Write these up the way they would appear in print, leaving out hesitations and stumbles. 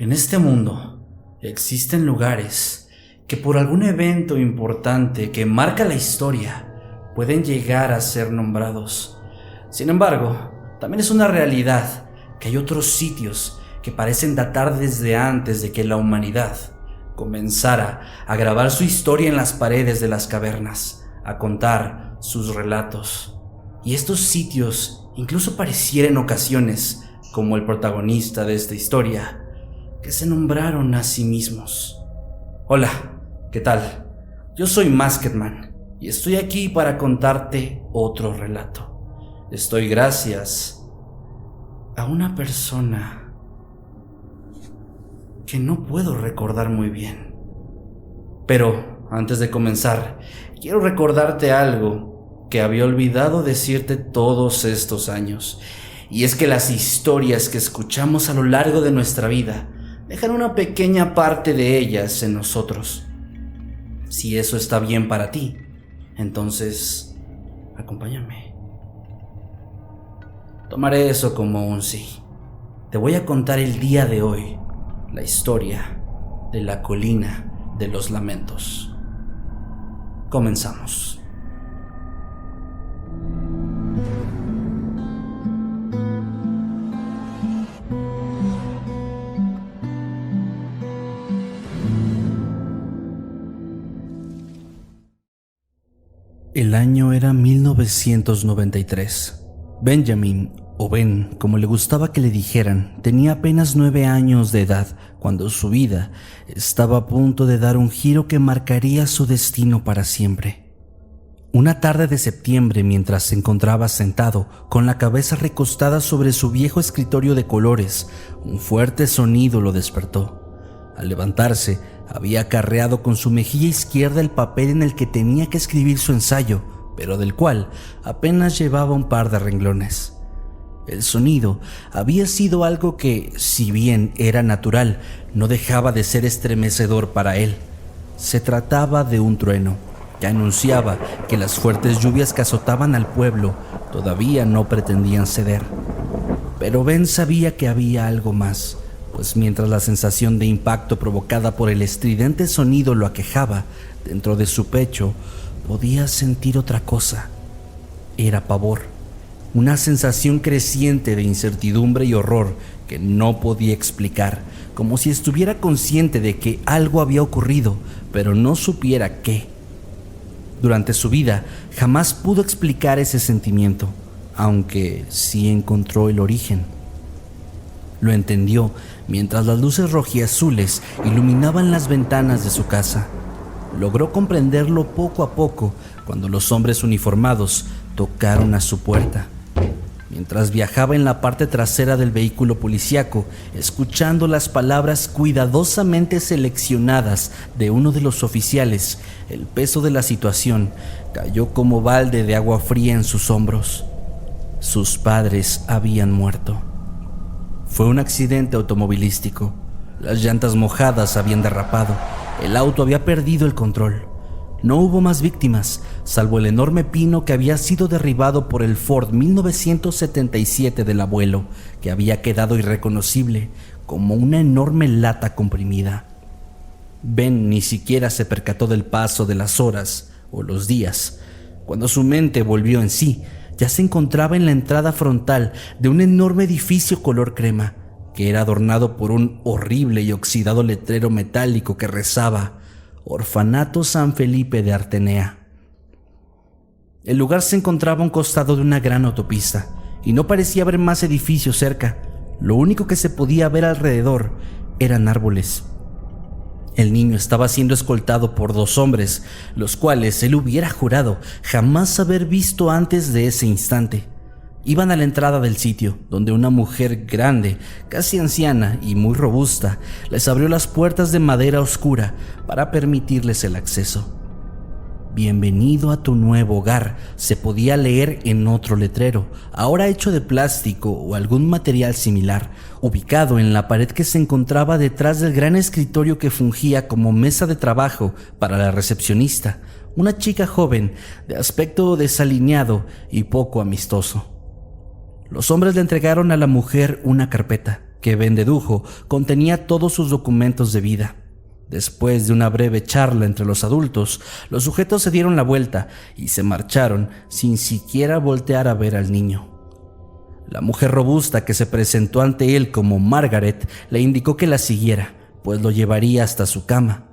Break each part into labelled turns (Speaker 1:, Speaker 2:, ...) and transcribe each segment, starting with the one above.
Speaker 1: En este mundo existen lugares que por algún evento importante que marca la historia pueden llegar a ser nombrados. Sin embargo, también es una realidad que hay otros sitios que parecen datar desde antes de que la humanidad comenzara a grabar su historia en las paredes de las cavernas, a contar sus relatos. Y estos sitios incluso pareciera en ocasiones, como el protagonista de esta historia, que se nombraron a sí mismos. Hola, ¿qué tal? Yo soy Masketman y estoy aquí para contarte otro relato. Estoy gracias a una persona que no puedo recordar muy bien. Pero antes de comenzar, quiero recordarte algo que había olvidado decirte todos estos años. Y es que las historias que escuchamos a lo largo de nuestra vida dejan una pequeña parte de ellas en nosotros. Si eso está bien para ti, entonces acompáñame. Tomaré eso como un sí. Te voy a contar el día de hoy la historia de la colina de los lamentos. Comenzamos. El año era 1993. Benjamin, o Ben, como le gustaba que le dijeran, tenía apenas 9 años de edad cuando su vida estaba a punto de dar un giro que marcaría su destino para siempre. Una tarde de septiembre, mientras se encontraba sentado, con la cabeza recostada sobre su viejo escritorio de colores, un fuerte sonido lo despertó. Al levantarse, había acarreado con su mejilla izquierda el papel en el que tenía que escribir su ensayo, pero del cual apenas llevaba un par de renglones. El sonido había sido algo que, si bien era natural, no dejaba de ser estremecedor para él. Se trataba de un trueno, que anunciaba que las fuertes lluvias que azotaban al pueblo todavía no pretendían ceder. Pero Ben sabía que había algo más, pues mientras la sensación de impacto provocada por el estridente sonido lo aquejaba, dentro de su pecho podía sentir otra cosa. Era pavor, una sensación creciente de incertidumbre y horror que no podía explicar, como si estuviera consciente de que algo había ocurrido, pero no supiera qué. Durante su vida jamás pudo explicar ese sentimiento, aunque sí encontró el origen. Lo entendió mientras las luces rojiazules iluminaban las ventanas de su casa. Logró comprenderlo poco a poco cuando los hombres uniformados tocaron a su puerta. Mientras viajaba en la parte trasera del vehículo policíaco, escuchando las palabras cuidadosamente seleccionadas de uno de los oficiales, el peso de la situación cayó como balde de agua fría en sus hombros. Sus padres habían muerto. Fue un accidente automovilístico. Las llantas mojadas habían derrapado. El auto había perdido el control. No hubo más víctimas, salvo el enorme pino que había sido derribado por el Ford 1977 del abuelo, que había quedado irreconocible, como una enorme lata comprimida. Ben ni siquiera se percató del paso de las horas o los días. Cuando su mente volvió en sí, ya se encontraba en la entrada frontal de un enorme edificio color crema, que era adornado por un horrible y oxidado letrero metálico que rezaba Orfanato San Felipe de Artenea. El lugar se encontraba a un costado de una gran autopista, y no parecía haber más edificios cerca. Lo único que se podía ver alrededor eran árboles. El niño estaba siendo escoltado por 2 hombres, los cuales él hubiera jurado jamás haber visto antes de ese instante. Iban a la entrada del sitio, donde una mujer grande, casi anciana y muy robusta, les abrió las puertas de madera oscura para permitirles el acceso. Bienvenido a tu nuevo hogar, se podía leer en otro letrero, ahora hecho de plástico o algún material similar, ubicado en la pared que se encontraba detrás del gran escritorio que fungía como mesa de trabajo para la recepcionista, una chica joven de aspecto desalineado y poco amistoso. Los hombres le entregaron a la mujer una carpeta que Ben dedujo contenía todos sus documentos de vida. Después de una breve charla entre los adultos, los sujetos se dieron la vuelta y se marcharon sin siquiera voltear a ver al niño. La mujer robusta que se presentó ante él como Margaret le indicó que la siguiera, pues lo llevaría hasta su cama.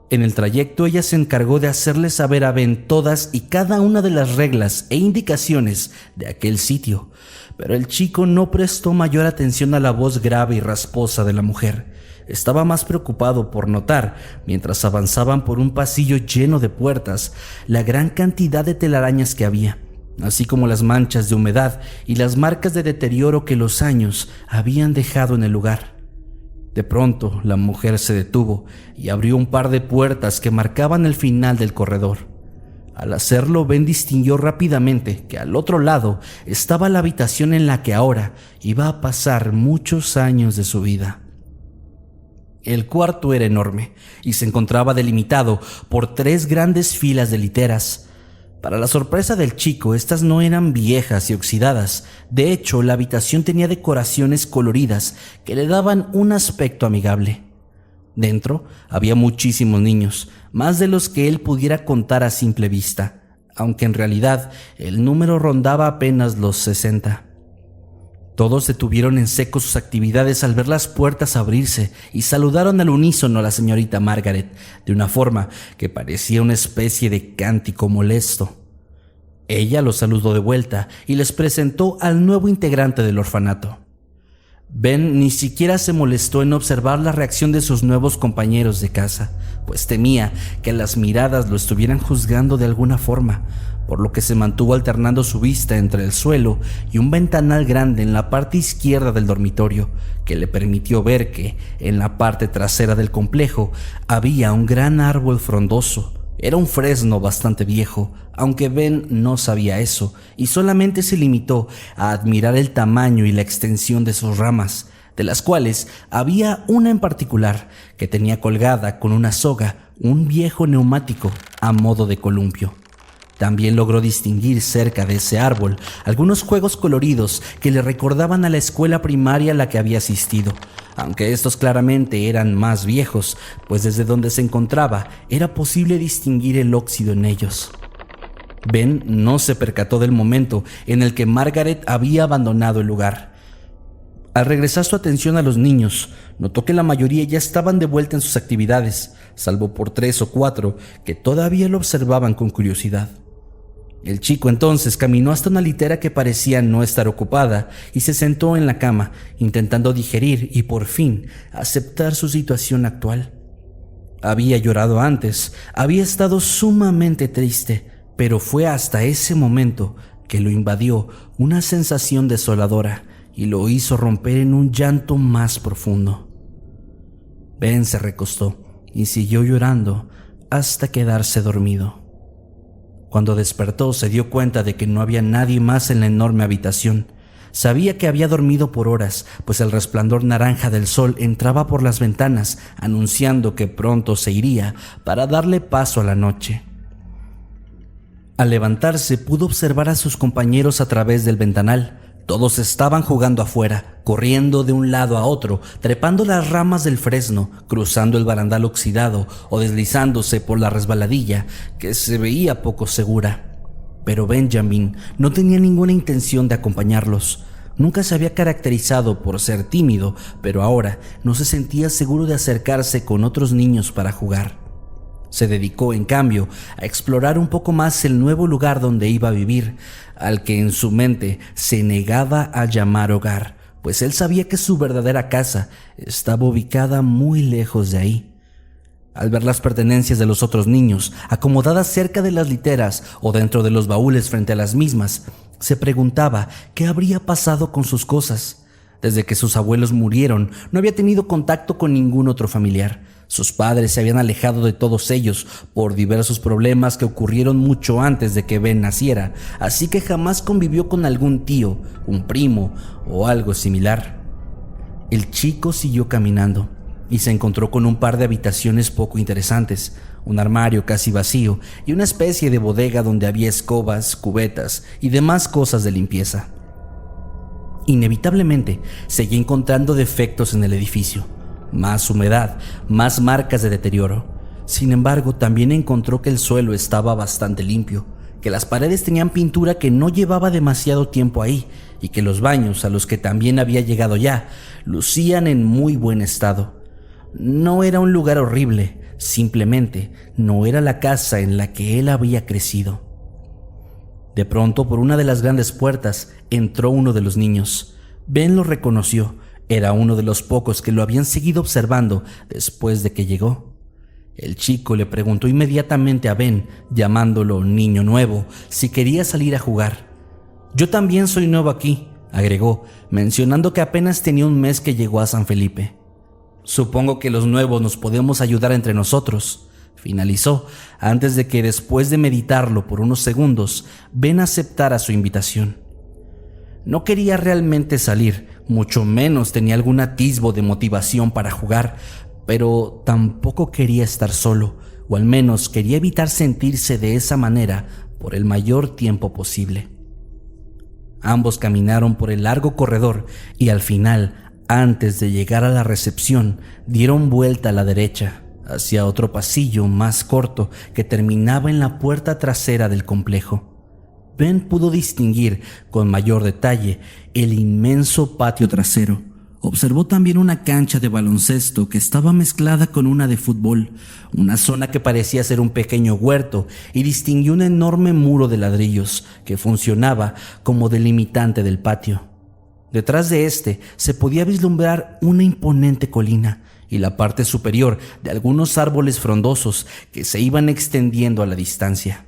Speaker 1: En el trayecto ella se encargó de hacerle saber a Ben todas y cada una de las reglas e indicaciones de aquel sitio, pero el chico no prestó mayor atención a la voz grave y rasposa de la mujer. Estaba más preocupado por notar, mientras avanzaban por un pasillo lleno de puertas, la gran cantidad de telarañas que había, así como las manchas de humedad y las marcas de deterioro que los años habían dejado en el lugar. De pronto, la mujer se detuvo y abrió un par de puertas que marcaban el final del corredor. Al hacerlo, Ben distinguió rápidamente que al otro lado estaba la habitación en la que ahora iba a pasar muchos años de su vida. El cuarto era enorme y se encontraba delimitado por 3 grandes filas de literas. Para la sorpresa del chico, estas no eran viejas y oxidadas. De hecho, la habitación tenía decoraciones coloridas que le daban un aspecto amigable. Dentro había muchísimos niños, más de los que él pudiera contar a simple vista, aunque en realidad el número rondaba apenas los 60. Todos detuvieron en seco sus actividades al ver las puertas abrirse y saludaron al unísono a la señorita Margaret de una forma que parecía una especie de cántico molesto. Ella los saludó de vuelta y les presentó al nuevo integrante del orfanato. Ben ni siquiera se molestó en observar la reacción de sus nuevos compañeros de casa, pues temía que las miradas lo estuvieran juzgando de alguna forma, por lo que se mantuvo alternando su vista entre el suelo y un ventanal grande en la parte izquierda del dormitorio, que le permitió ver que, en la parte trasera del complejo, había un gran árbol frondoso. Era un fresno bastante viejo, aunque Ben no sabía eso, y solamente se limitó a admirar el tamaño y la extensión de sus ramas, de las cuales había una en particular que tenía colgada con una soga un viejo neumático a modo de columpio. También logró distinguir cerca de ese árbol algunos juegos coloridos que le recordaban a la escuela primaria a la que había asistido, aunque estos claramente eran más viejos, pues desde donde se encontraba era posible distinguir el óxido en ellos. Ben no se percató del momento en el que Margaret había abandonado el lugar. Al regresar su atención a los niños, notó que la mayoría ya estaban de vuelta en sus actividades, salvo por 3 o 4 que todavía lo observaban con curiosidad. El chico entonces caminó hasta una litera que parecía no estar ocupada y se sentó en la cama, intentando digerir y por fin aceptar su situación actual. Había llorado antes, había estado sumamente triste, pero fue hasta ese momento que lo invadió una sensación desoladora y lo hizo romper en un llanto más profundo. Ben se recostó y siguió llorando hasta quedarse dormido. Cuando despertó se dio cuenta de que no había nadie más en la enorme habitación. Sabía que había dormido por horas, pues el resplandor naranja del sol entraba por las ventanas, anunciando que pronto se iría para darle paso a la noche. Al levantarse pudo observar a sus compañeros a través del ventanal. Todos estaban jugando afuera, corriendo de un lado a otro, trepando las ramas del fresno, cruzando el barandal oxidado o deslizándose por la resbaladilla que se veía poco segura. Pero Benjamin no tenía ninguna intención de acompañarlos. Nunca se había caracterizado por ser tímido, pero ahora no se sentía seguro de acercarse con otros niños para jugar. Se dedicó, en cambio, a explorar un poco más el nuevo lugar donde iba a vivir, al que en su mente se negaba a llamar hogar, pues él sabía que su verdadera casa estaba ubicada muy lejos de ahí. Al ver las pertenencias de los otros niños acomodadas cerca de las literas o dentro de los baúles frente a las mismas, se preguntaba qué habría pasado con sus cosas. Desde que sus abuelos murieron, no había tenido contacto con ningún otro familiar. Sus padres se habían alejado de todos ellos por diversos problemas que ocurrieron mucho antes de que Ben naciera, así que jamás convivió con algún tío, un primo o algo similar. El chico siguió caminando y se encontró con un par de habitaciones poco interesantes, un armario casi vacío y una especie de bodega donde había escobas, cubetas y demás cosas de limpieza. Inevitablemente, seguía encontrando defectos en el edificio. Más humedad, más marcas de deterioro. Sin embargo, también encontró que el suelo estaba bastante limpio, que las paredes tenían pintura que no llevaba demasiado tiempo ahí y que los baños, a los que también había llegado ya, lucían en muy buen estado. No era un lugar horrible, simplemente no era la casa en la que él había crecido. De pronto, por una de las grandes puertas, entró uno de los niños. Ben lo reconoció. Era uno de los pocos que lo habían seguido observando después de que llegó. El chico le preguntó inmediatamente a Ben, llamándolo niño nuevo, si quería salir a jugar. «Yo también soy nuevo aquí», agregó, mencionando que apenas tenía un mes que llegó a San Felipe. «Supongo que los nuevos nos podemos ayudar entre nosotros», finalizó, antes de que, después de meditarlo por unos segundos, Ben aceptara su invitación. No quería realmente salir, mucho menos tenía algún atisbo de motivación para jugar, pero tampoco quería estar solo, o al menos quería evitar sentirse de esa manera por el mayor tiempo posible. Ambos caminaron por el largo corredor y al final, antes de llegar a la recepción, dieron vuelta a la derecha, hacia otro pasillo más corto que terminaba en la puerta trasera del complejo. Ben pudo distinguir con mayor detalle el inmenso patio trasero. Observó también una cancha de baloncesto que estaba mezclada con una de fútbol, una zona que parecía ser un pequeño huerto, y distinguió un enorme muro de ladrillos que funcionaba como delimitante del patio. Detrás de este se podía vislumbrar una imponente colina y la parte superior de algunos árboles frondosos que se iban extendiendo a la distancia.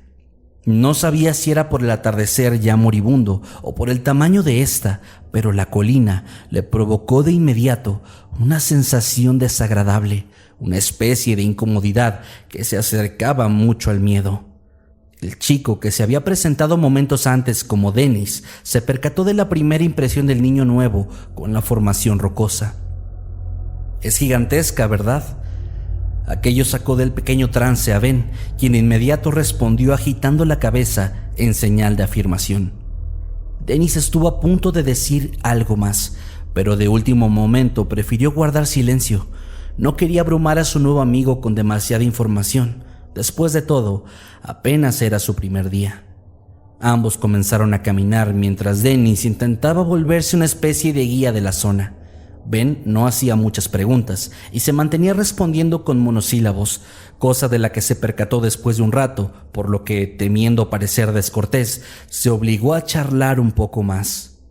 Speaker 1: No sabía si era por el atardecer ya moribundo o por el tamaño de esta, pero la colina le provocó de inmediato una sensación desagradable, una especie de incomodidad que se acercaba mucho al miedo. El chico, que se había presentado momentos antes como Dennis, se percató de la primera impresión del niño nuevo con la formación rocosa. «Es gigantesca, ¿verdad?». Aquello sacó del pequeño trance a Ben, quien de inmediato respondió agitando la cabeza en señal de afirmación. Dennis estuvo a punto de decir algo más, pero de último momento prefirió guardar silencio. No quería abrumar a su nuevo amigo con demasiada información. Después de todo, apenas era su primer día. Ambos comenzaron a caminar mientras Dennis intentaba volverse una especie de guía de la zona. Ben no hacía muchas preguntas y se mantenía respondiendo con monosílabos, cosa de la que se percató después de un rato, por lo que, temiendo parecer descortés, se obligó a charlar un poco más.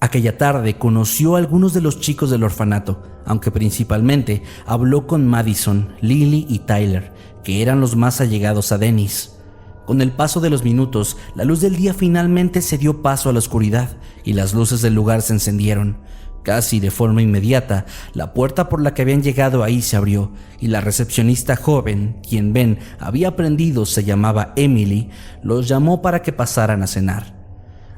Speaker 1: Aquella tarde conoció a algunos de los chicos del orfanato, aunque principalmente habló con Madison, Lily y Tyler, que eran los más allegados a Dennis. Con el paso de los minutos, la luz del día finalmente se dio paso a la oscuridad y las luces del lugar se encendieron. Casi de forma inmediata, la puerta por la que habían llegado ahí se abrió y la recepcionista joven, quien Ben había aprendido se llamaba Emily, los llamó para que pasaran a cenar.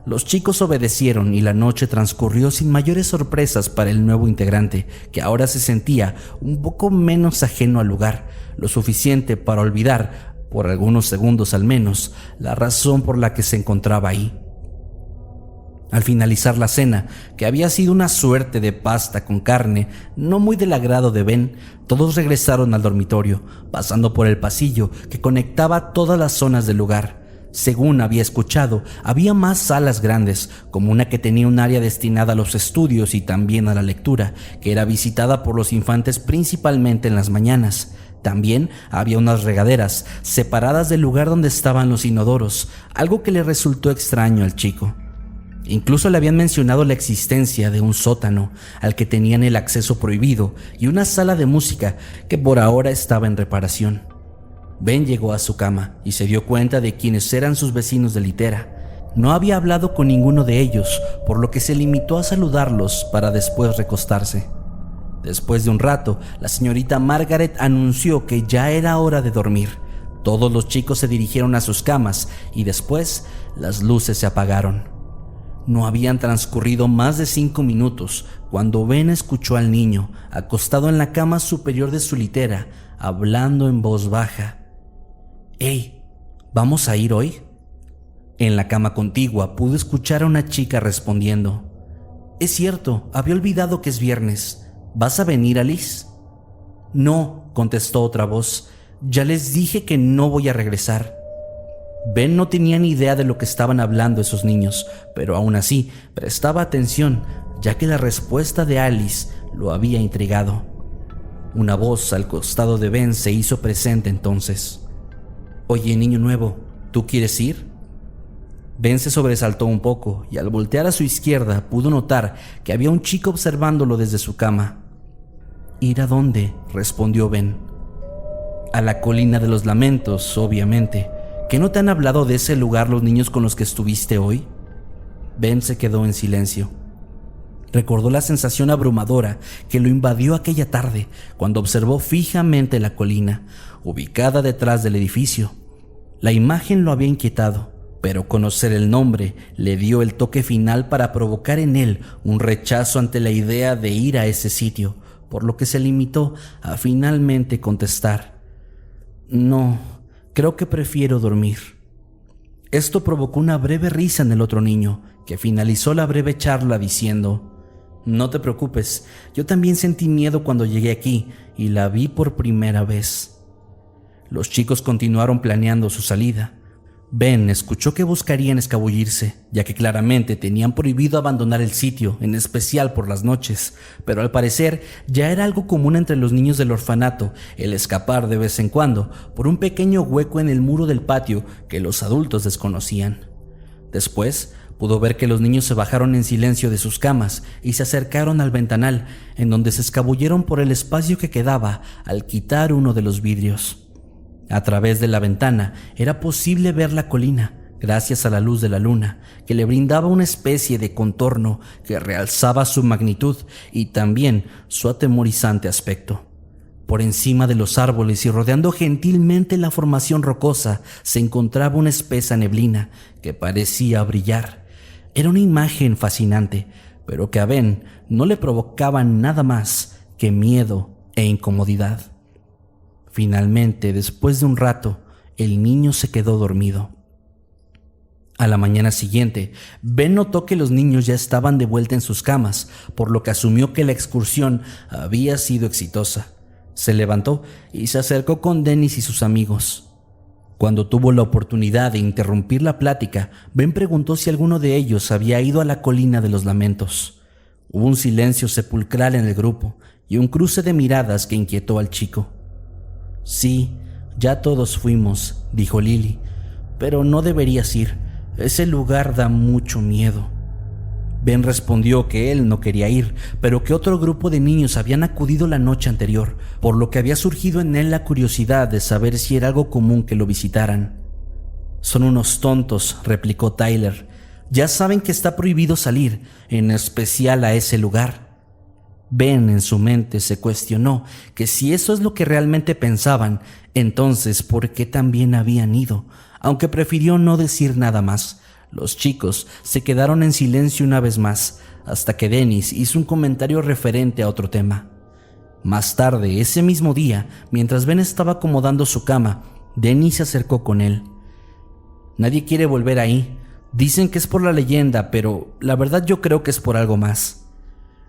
Speaker 1: Los chicos obedecieron y la noche transcurrió sin mayores sorpresas para el nuevo integrante, que ahora se sentía un poco menos ajeno al lugar, lo suficiente para olvidar, por algunos segundos al menos, la razón por la que se encontraba ahí. Al finalizar la cena, que había sido una suerte de pasta con carne, no muy del agrado de Ben, todos regresaron al dormitorio, pasando por el pasillo que conectaba todas las zonas del lugar. Según había escuchado, había más salas grandes, como una que tenía un área destinada a los estudios y también a la lectura, que era visitada por los infantes principalmente en las mañanas. También había unas regaderas separadas del lugar donde estaban los inodoros, algo que le resultó extraño al chico. Incluso le habían mencionado la existencia de un sótano al que tenían el acceso prohibido y una sala de música que por ahora estaba en reparación. Ben llegó a su cama y se dio cuenta de quiénes eran sus vecinos de litera. No había hablado con ninguno de ellos, por lo que se limitó a saludarlos para después recostarse. Después de un rato, la señorita Margaret anunció que ya era hora de dormir. Todos los chicos se dirigieron a sus camas y después las luces se apagaron. No habían transcurrido más de 5 minutos cuando Ben escuchó al niño, acostado en la cama superior de su litera, hablando en voz baja. «Hey, ¿vamos a ir hoy?». En la cama contigua pudo escuchar a una chica respondiendo. Es cierto, había olvidado que es viernes. ¿Vas a venir, Alice? No, contestó otra voz. Ya les dije que no voy a regresar. Ben no tenía ni idea de lo que estaban hablando esos niños, pero aún así prestaba atención, ya que la respuesta de Alice lo había intrigado. Una voz al costado de Ben se hizo presente entonces. Oye, niño nuevo, ¿tú quieres ir? Ben se sobresaltó un poco y al voltear a su izquierda pudo notar que había un chico observándolo desde su cama. ¿Ir a dónde?, respondió Ben. A la colina de los lamentos, obviamente. ¿Qué no te han hablado de ese lugar los niños con los que estuviste hoy? Ben se quedó en silencio. Recordó la sensación abrumadora que lo invadió aquella tarde cuando observó fijamente la colina, ubicada detrás del edificio. La imagen lo había inquietado, pero conocer el nombre le dio el toque final para provocar en él un rechazo ante la idea de ir a ese sitio, por lo que se limitó a finalmente contestar: no, creo que prefiero dormir. Esto provocó una breve risa en el otro niño, que finalizó la breve charla diciendo: no te preocupes, yo también sentí miedo cuando llegué aquí y la vi por primera vez. Los chicos continuaron planeando su salida. Ben escuchó que buscarían escabullirse, ya que claramente tenían prohibido abandonar el sitio, en especial por las noches, pero al parecer ya era algo común entre los niños del orfanato el escapar de vez en cuando por un pequeño hueco en el muro del patio que los adultos desconocían. Después pudo ver que los niños se bajaron en silencio de sus camas y se acercaron al ventanal, en donde se escabulleron por el espacio que quedaba al quitar uno de los vidrios. A través de la ventana era posible ver la colina, gracias a la luz de la luna, que le brindaba una especie de contorno que realzaba su magnitud y también su atemorizante aspecto. Por encima de los árboles y rodeando gentilmente la formación rocosa se encontraba una espesa neblina que parecía brillar. Era una imagen fascinante, pero que a Ben no le provocaba nada más que miedo e incomodidad. Finalmente, después de un rato, el niño se quedó dormido. A la mañana siguiente, Ben notó que los niños ya estaban de vuelta en sus camas, por lo que asumió que la excursión había sido exitosa. Se levantó y se acercó con Dennis y sus amigos. Cuando tuvo la oportunidad de interrumpir la plática, Ben preguntó si alguno de ellos había ido a la colina de los lamentos. Hubo un silencio sepulcral en el grupo y un cruce de miradas que inquietó al chico. Sí, ya todos fuimos, dijo Lily, pero no deberías ir. Ese lugar da mucho miedo. Ben respondió que él no quería ir, pero que otro grupo de niños habían acudido la noche anterior, por lo que había surgido en él la curiosidad de saber si era algo común que lo visitaran. Son unos tontos, replicó Tyler. Ya saben que está prohibido salir, en especial a ese lugar. Ben en su mente se cuestionó que si eso es lo que realmente pensaban, entonces ¿por qué también habían ido? Aunque prefirió no decir nada más. Los chicos se quedaron en silencio una vez más, hasta que Dennis hizo un comentario referente a otro tema. Más tarde, ese mismo día, mientras Ben estaba acomodando su cama, Dennis se acercó con él. Nadie quiere volver ahí. Dicen que es por la leyenda, pero la verdad yo creo que es por algo más.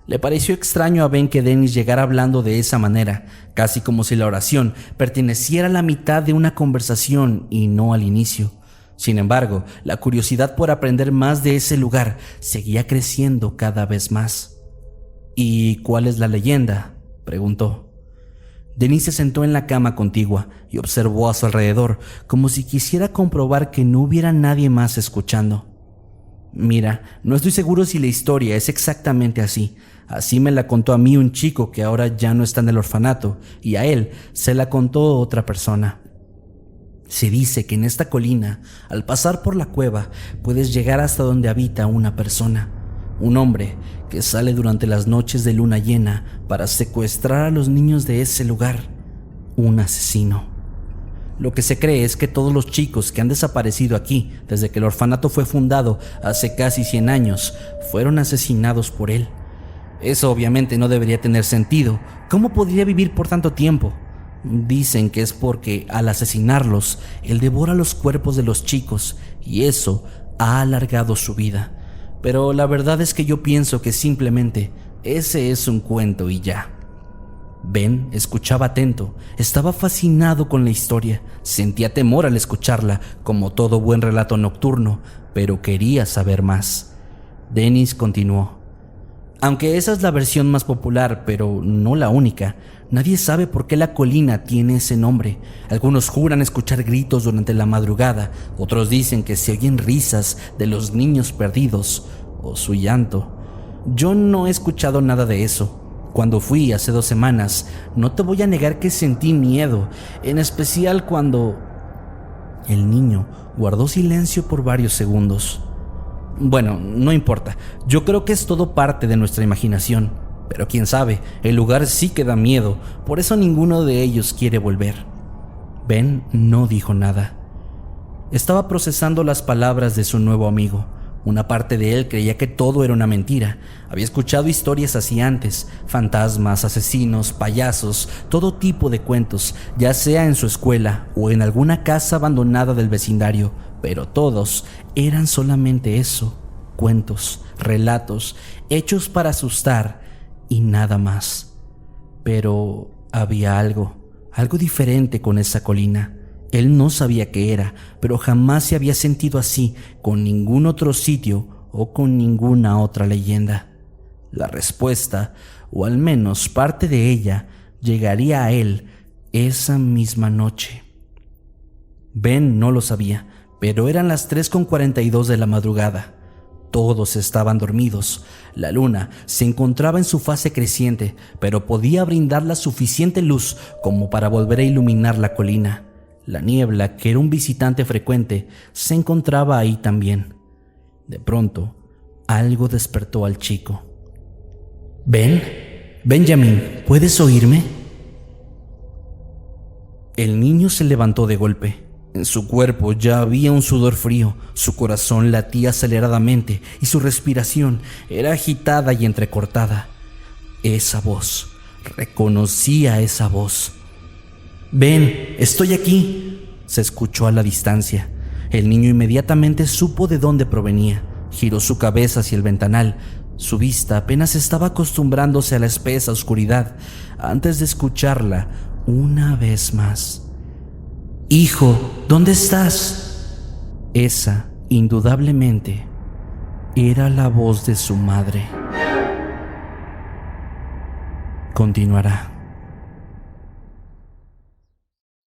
Speaker 1: Le pareció extraño a Ben que Dennis llegara hablando de esa manera, casi como si la oración perteneciera a la mitad de una conversación y no al inicio. Sin embargo, la curiosidad por aprender más de ese lugar seguía creciendo cada vez más. ¿Y cuál es la leyenda?, preguntó. Dennis se sentó en la cama contigua y observó a su alrededor, como si quisiera comprobar que no hubiera nadie más escuchando. Mira, no estoy seguro si la historia es exactamente así. Así me la contó a mí un chico que ahora ya no está en el orfanato, y a él se la contó otra persona. Se dice que en esta colina, al pasar por la cueva, puedes llegar hasta donde habita una persona, un hombre que sale durante las noches de luna llena para secuestrar a los niños de ese lugar, un asesino. Lo que se cree es que todos los chicos que han desaparecido aquí desde que el orfanato fue fundado hace casi 100 años fueron asesinados por él. Eso obviamente no debería tener sentido. ¿Cómo podría vivir por tanto tiempo? Dicen que es porque al asesinarlos, él devora los cuerpos de los chicos y eso ha alargado su vida. pero la verdad es que yo pienso que simplemente ese es un cuento y ya. Ben escuchaba atento, estaba fascinado con la historia, sentía temor al escucharla, como todo buen relato nocturno, pero quería saber más. Dennis continuó. Aunque esa es la versión más popular, pero no la única, nadie sabe por qué la colina tiene ese nombre. Algunos juran escuchar gritos durante la madrugada, otros dicen que se oyen risas de los niños perdidos o su llanto. Yo no he escuchado nada de eso. Cuando fui hace 2 semanas, no te voy a negar que sentí miedo, en especial cuando... El niño guardó silencio por varios segundos. Bueno, no importa, yo creo que es todo parte de nuestra imaginación, pero quién sabe, el lugar sí que da miedo, por eso ninguno de ellos quiere volver. Ben no dijo nada. Estaba procesando las palabras de su nuevo amigo. Una parte de él creía que todo era una mentira. Había escuchado historias así antes, fantasmas, asesinos, payasos, todo tipo de cuentos, ya sea en su escuela o en alguna casa abandonada del vecindario, pero todos eran solamente eso, cuentos, relatos, hechos para asustar y nada más. Pero había algo diferente con esa colina. Él no sabía qué era, pero jamás se había sentido así con ningún otro sitio o con ninguna otra leyenda. La respuesta, o al menos parte de ella, llegaría a él esa misma noche. Ben no lo sabía, pero eran las 3:42 de la madrugada. Todos estaban dormidos. La luna se encontraba en su fase creciente, pero podía brindar la suficiente luz como para volver a iluminar la colina. La niebla, que era un visitante frecuente, se encontraba ahí también. De pronto, algo despertó al chico. Benjamin, ¿puedes oírme? El niño se levantó de golpe. En su cuerpo ya había un sudor frío, su corazón latía aceleradamente y su respiración era agitada y entrecortada. Esa voz, reconocía esa voz. «Ben, estoy aquí», se escuchó a la distancia. El niño inmediatamente supo de dónde provenía. Giró su cabeza hacia el ventanal. Su vista apenas estaba acostumbrándose a la espesa oscuridad antes de escucharla una vez más. «Hijo, ¿dónde estás?». Esa, indudablemente, era la voz de su madre. Continuará.